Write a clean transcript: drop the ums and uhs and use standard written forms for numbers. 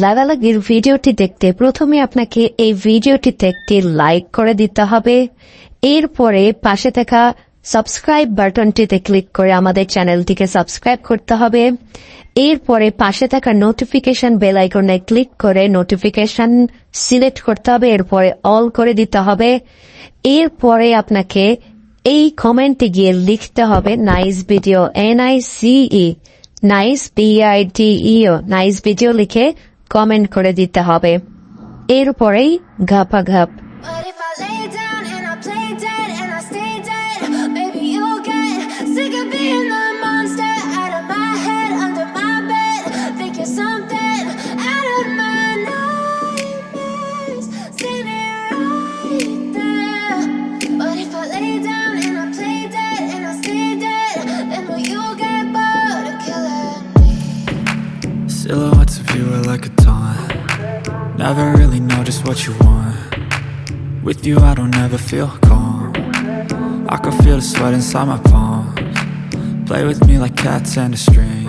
লাগালাগির ভিডিওটি দেখতে প্রথমে আপনাকে এই ভিডিওটিতে একটি লাইক করে দিতে হবে। এরপরে পাশে থাকা সাবস্ক্রাইব বাটনটিতে ক্লিক করে আমাদের চ্যানেলটিকে সাবস্ক্রাইব করতে হবে। এরপরে পাশে থাকা নোটিফিকেশন বেল আইকনে ক্লিক করে নোটিফিকেশন সিলেক্ট করতে হবে। এরপরে অল করে দিতে হবে। এরপরে আপনাকে এই কমেন্টে গিয়ে লিখতে হবে nice video, NICE, nice BIDEO, nice video লিখে কমেন্ট করে দিতে হবে। এরপরেই ঘাপাঘাপ। But if I lay down and I play dead and I stay dead, baby, you'll get sick of being the monster out of my head, under my bed. Think you're something out of my nightmares, standing right there. But if I lay down and I play dead and I stay dead, then will you get bored of killing me? Silhouettes of you are like a taunt. Never really know just what you want. With you I don't ever feel calm. I can feel the sweat inside my palms. Play with me like cats and a string.